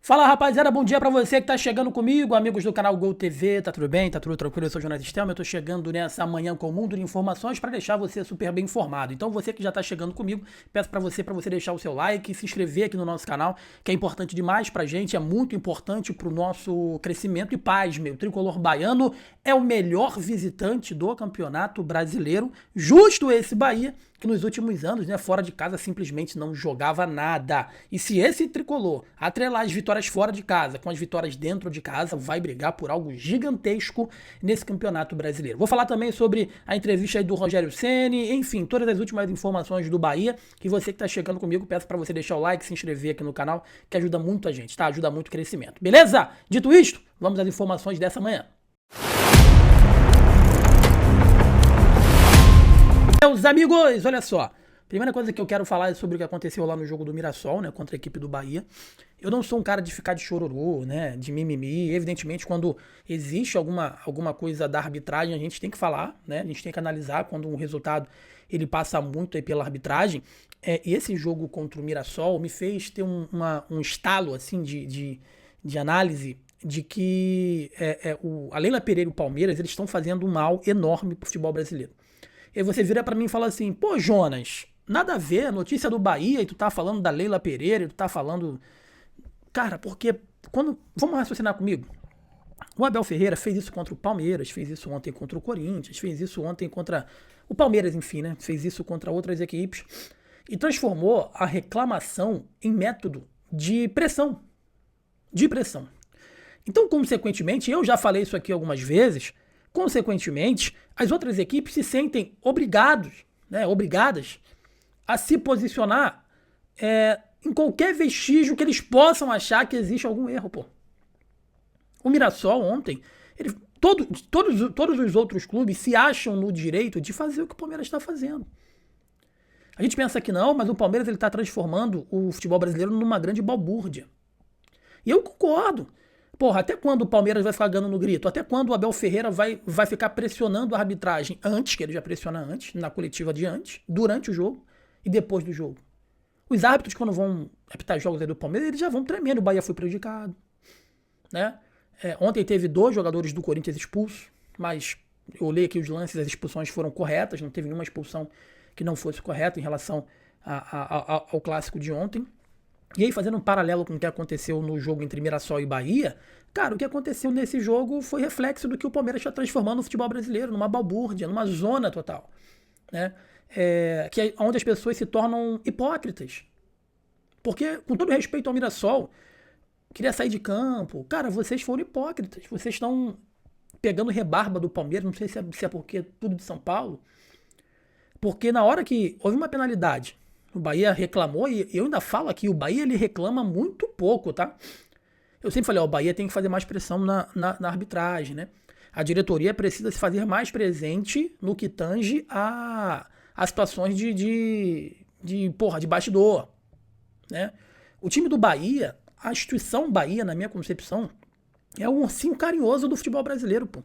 Fala rapaziada, bom dia pra você que tá chegando comigo, amigos do canal Gol TV, tá tudo bem? Tá tudo tranquilo? Eu sou o Jonathan Stelma, eu tô chegando nessa manhã com um mundo de informações pra deixar você super bem informado. Então você que já tá chegando comigo, peço pra você deixar o seu like, se inscrever aqui no nosso canal, que é importante demais pra gente, é muito importante pro nosso crescimento e paz, meu. O Tricolor Baiano é o melhor visitante do Campeonato Brasileiro, justo esse Bahia, que nos últimos anos, né, fora de casa simplesmente não jogava nada. E se esse Tricolor atrelar as vitórias fora de casa com as vitórias dentro de casa, vai brigar por algo gigantesco nesse Campeonato Brasileiro. Vou falar também sobre a entrevista aí do Rogério Ceni, enfim, todas as últimas informações do Bahia, que você que tá chegando comigo, peço para você deixar o like, se inscrever aqui no canal, que ajuda muito a gente, tá? Ajuda muito o crescimento. Beleza? Dito isto, vamos às informações dessa manhã. Meus amigos, olha só. Primeira coisa que eu quero falar é sobre o que aconteceu lá no jogo do Mirassol, né, contra a equipe do Bahia. Eu não sou um cara de ficar de chororô, né, de mimimi. Evidentemente, quando existe alguma coisa da arbitragem, a gente tem que falar, né, a gente tem que analisar quando um resultado ele passa muito aí pela arbitragem. E esse jogo contra o Mirassol me fez ter um estalo, assim, de análise de que a Leila Pereira e o Palmeiras, eles estão fazendo um mal enorme pro futebol brasileiro. E aí você vira pra mim e fala assim, pô, Jonas, nada a ver, notícia do Bahia, e tu tá falando da Leila Pereira, e tu tá falando... Cara, porque quando... Vamos raciocinar comigo. O Abel Ferreira fez isso contra o Palmeiras, fez isso ontem contra o Corinthians, fez isso ontem contra o Palmeiras, enfim, né? Fez isso contra outras equipes e transformou a reclamação em método de pressão. De pressão. Então, consequentemente, eu já falei isso aqui algumas vezes, consequentemente, as outras equipes se sentem obrigadas a se posicionar em qualquer vestígio que eles possam achar que existe algum erro, pô. O Mirassol ontem, todos os outros clubes se acham no direito de fazer o que o Palmeiras está fazendo. A gente pensa que não, mas o Palmeiras está transformando o futebol brasileiro numa grande balbúrdia. E eu concordo. Porra, até quando o Palmeiras vai ficar ganhando no grito? Até quando o Abel Ferreira vai ficar pressionando a arbitragem antes, que ele já pressiona antes, na coletiva de antes, durante o jogo e depois do jogo? Os árbitros, quando vão apitar jogos aí do Palmeiras, eles já vão tremendo. O Bahia foi prejudicado, né? Ontem teve 2 jogadores do Corinthians expulsos, mas eu olhei aqui os lances, as expulsões foram corretas, não teve nenhuma expulsão que não fosse correta em relação ao clássico de ontem. E aí, fazendo um paralelo com o que aconteceu no jogo entre Mirassol e Bahia, cara, o que aconteceu nesse jogo foi reflexo do que o Palmeiras está transformando o futebol brasileiro numa balbúrdia, numa zona total, né? Que é onde as pessoas se tornam hipócritas. Porque, com todo respeito ao Mirassol, queria sair de campo. Cara, vocês foram hipócritas. Vocês estão pegando rebarba do Palmeiras, não sei se é porque é tudo de São Paulo. Porque na hora que houve uma penalidade, o Bahia reclamou, e eu ainda falo aqui, o Bahia ele reclama muito pouco, tá? Eu sempre falei, ó, o Bahia tem que fazer mais pressão na arbitragem, né? A diretoria precisa se fazer mais presente no que tange a situações de bastidor, né? O time do Bahia, a instituição Bahia, na minha concepção, é um ursinho carinhoso do futebol brasileiro, pô.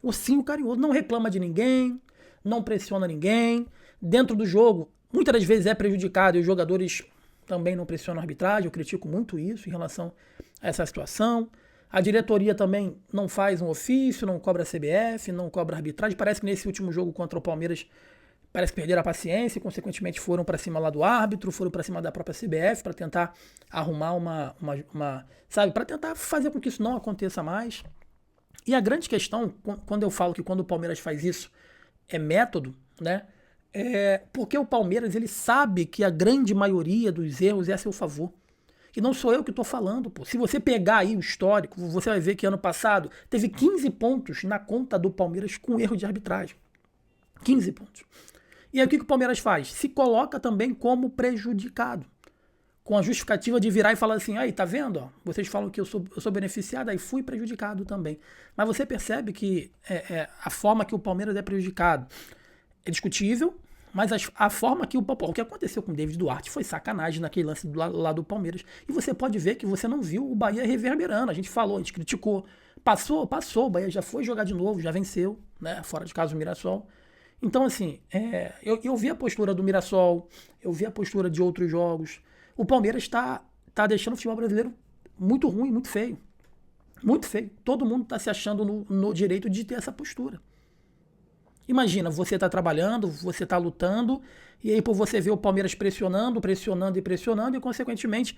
Ursinho carinhoso, não reclama de ninguém, não pressiona ninguém. Dentro do jogo, muitas das vezes é prejudicado e os jogadores também não pressionam a arbitragem. Eu critico muito isso em relação a essa situação. A diretoria também não faz um ofício, não cobra a CBF, não cobra a arbitragem. Parece que nesse último jogo contra o Palmeiras, parece que perderam a paciência e, consequentemente, foram para cima lá do árbitro, foram para cima da própria CBF para tentar arrumar sabe, para tentar fazer com que isso não aconteça mais. E a grande questão, quando eu falo que quando o Palmeiras faz isso, é método, né? Porque o Palmeiras ele sabe que a grande maioria dos erros é a seu favor. E não sou eu que estou falando, pô. Se você pegar aí o histórico, você vai ver que ano passado teve 15 pontos na conta do Palmeiras com erro de arbitragem. 15 pontos. E aí o que o Palmeiras faz? Se coloca também como prejudicado. Com a justificativa de virar e falar assim, aí, tá vendo? Ó, vocês falam que eu sou beneficiado, aí fui prejudicado também. Mas você percebe que a forma que o Palmeiras é prejudicado é discutível, mas a forma que o que aconteceu com o David Duarte foi sacanagem naquele lance lá do Palmeiras. E você pode ver que você não viu o Bahia reverberando. A gente falou, a gente criticou. Passou, o Bahia já foi jogar de novo, já venceu, né? Fora de casa o Mirassol. Então, assim, eu vi a postura do Mirassol, eu vi a postura de outros jogos. O Palmeiras está deixando o futebol brasileiro muito ruim, muito feio. Muito feio. Todo mundo está se achando no direito de ter essa postura. Imagina, você está trabalhando, você está lutando, e aí por você ver o Palmeiras pressionando, e consequentemente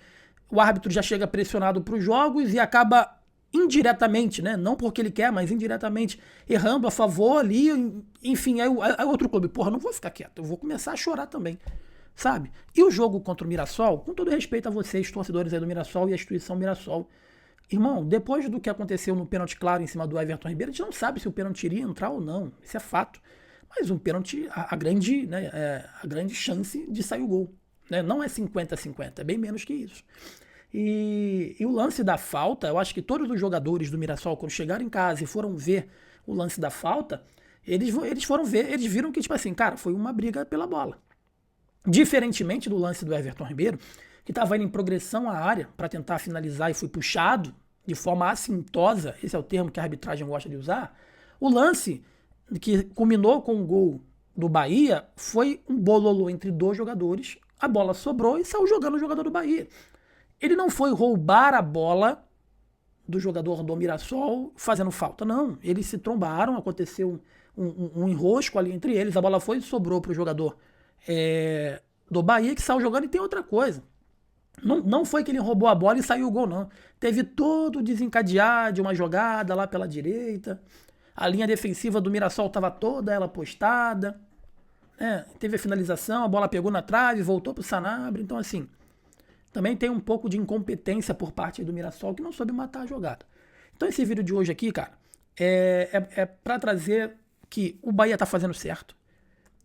o árbitro já chega pressionado para os jogos e acaba indiretamente, né? Não porque ele quer, mas indiretamente errando a favor ali, enfim, aí outro clube, porra, não vou ficar quieto, eu vou começar a chorar também, sabe? E o jogo contra o Mirassol, com todo respeito a vocês, torcedores aí do Mirassol e a instituição Mirassol, irmão, depois do que aconteceu no pênalti claro em cima do Everton Ribeiro, a gente não sabe se o pênalti iria entrar ou não. Isso é fato. Mas um pênalti, a grande chance de sair o gol. Né? Não é 50-50, é bem menos que isso. E o lance da falta, eu acho que todos os jogadores do Mirassol, quando chegaram em casa e foram ver o lance da falta, eles foram ver, eles viram que, tipo assim, cara, foi uma briga pela bola. Diferentemente do lance do Everton Ribeiro, que estava indo em progressão à área para tentar finalizar e foi puxado de forma assintosa, esse é o termo que a arbitragem gosta de usar, o lance que culminou com o gol do Bahia foi um bololô entre dois jogadores, a bola sobrou e saiu jogando o jogador do Bahia. Ele não foi roubar a bola do jogador do Mirassol fazendo falta, não. Eles se trombaram, aconteceu um enrosco ali entre eles, a bola foi e sobrou para o jogador do Bahia que saiu jogando. E tem outra coisa. Não foi que ele roubou a bola e saiu o gol, não. Teve todo o desencadear de uma jogada lá pela direita. A linha defensiva do Mirassol estava toda ela postada. Teve a finalização, a bola pegou na trave, voltou pro Sanabria. Então, assim, também tem um pouco de incompetência por parte do Mirassol que não soube matar a jogada. Então, esse vídeo de hoje aqui, cara, é para trazer que o Bahia tá fazendo certo.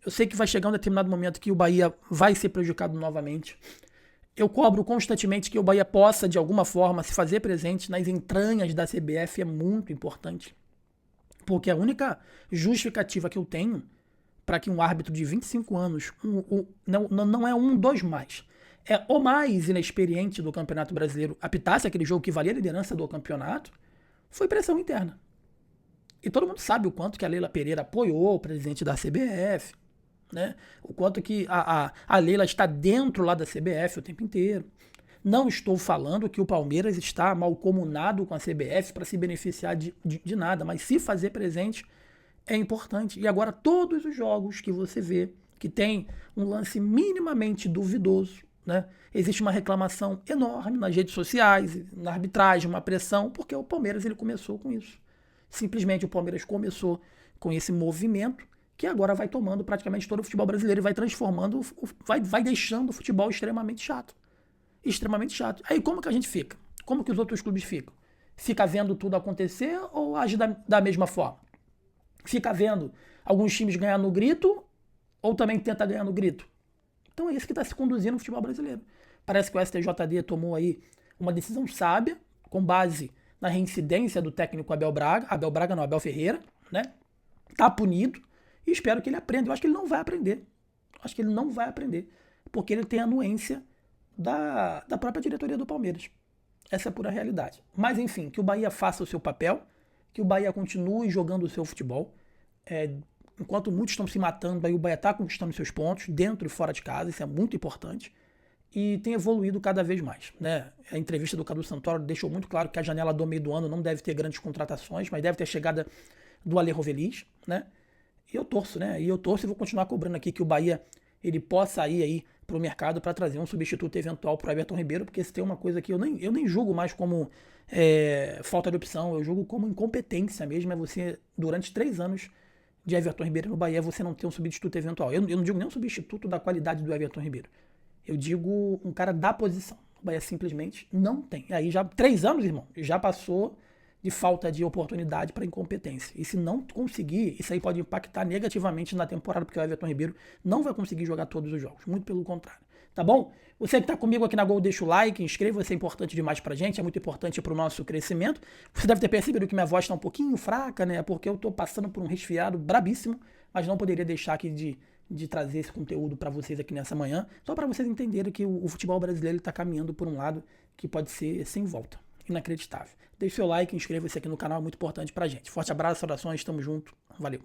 Eu sei que vai chegar um determinado momento que o Bahia vai ser prejudicado novamente. Eu cobro constantemente que o Bahia possa, de alguma forma, se fazer presente nas entranhas da CBF, é muito importante. Porque a única justificativa que eu tenho para que um árbitro de 25 anos, não é 2 mais, é o mais inexperiente do Campeonato Brasileiro, apitasse aquele jogo que valia a liderança do campeonato, foi pressão interna. E todo mundo sabe o quanto que a Leila Pereira apoiou o presidente da CBF, né? O quanto que a Leila está dentro lá da CBF o tempo inteiro. Não estou falando que o Palmeiras está malcomunado com a CBF para se beneficiar de nada, mas se fazer presente é importante. E agora todos os jogos que você vê que tem um lance minimamente duvidoso, né? Existe uma reclamação enorme nas redes sociais, na arbitragem, uma pressão, porque o Palmeiras ele começou com isso. Simplesmente o Palmeiras começou com esse movimento que agora vai tomando praticamente todo o futebol brasileiro e vai transformando, vai deixando o futebol extremamente chato. Extremamente chato. Aí como que a gente fica? Como que os outros clubes ficam? Fica vendo tudo acontecer ou age da mesma forma? Fica vendo alguns times ganhar no grito ou também tenta ganhar no grito? Então é isso que está se conduzindo no futebol brasileiro. Parece que o STJD tomou aí uma decisão sábia, com base na reincidência do técnico Abel Ferreira, né? Tá punido e espero que ele aprenda. Eu acho que ele não vai aprender. Porque ele tem a anuência da própria diretoria do Palmeiras. Essa é a pura realidade. Mas enfim, que o Bahia faça o seu papel, que o Bahia continue jogando o seu futebol. Enquanto muitos estão se matando, aí o Bahia está conquistando seus pontos, dentro e fora de casa, isso é muito importante. E tem evoluído cada vez mais, né? A entrevista do Cadu Santoro deixou muito claro que a janela do meio do ano não deve ter grandes contratações, mas deve ter a chegada do Ale Rovelis, né? E eu torço, né? E vou continuar cobrando aqui que o Bahia ele possa ir aí para o mercado para trazer um substituto eventual para o Everton Ribeiro, porque se tem uma coisa que eu nem julgo mais como falta de opção, eu julgo como incompetência mesmo, é você, durante 3 anos de Everton Ribeiro no Bahia, você não ter um substituto eventual. Eu não digo nem um substituto da qualidade do Everton Ribeiro. Eu digo um cara da posição. O Bahia simplesmente não tem. Aí já 3 anos, irmão, já passou de falta de oportunidade para incompetência. E se não conseguir, isso aí pode impactar negativamente na temporada, porque o Everton Ribeiro não vai conseguir jogar todos os jogos. Muito pelo contrário. Tá bom? Você que está comigo aqui na Gol, deixa o like, inscreva-se, é importante demais pra gente, é muito importante pro nosso crescimento. Você deve ter percebido que minha voz está um pouquinho fraca, né? Porque eu tô passando por um resfriado brabíssimo, mas não poderia deixar aqui de trazer esse conteúdo para vocês aqui nessa manhã, só para vocês entenderem que o futebol brasileiro está caminhando por um lado que pode ser sem volta. Inacreditável. Deixe seu like, inscreva-se aqui no canal, é muito importante pra gente. Forte abraço, saudações, tamo junto, valeu.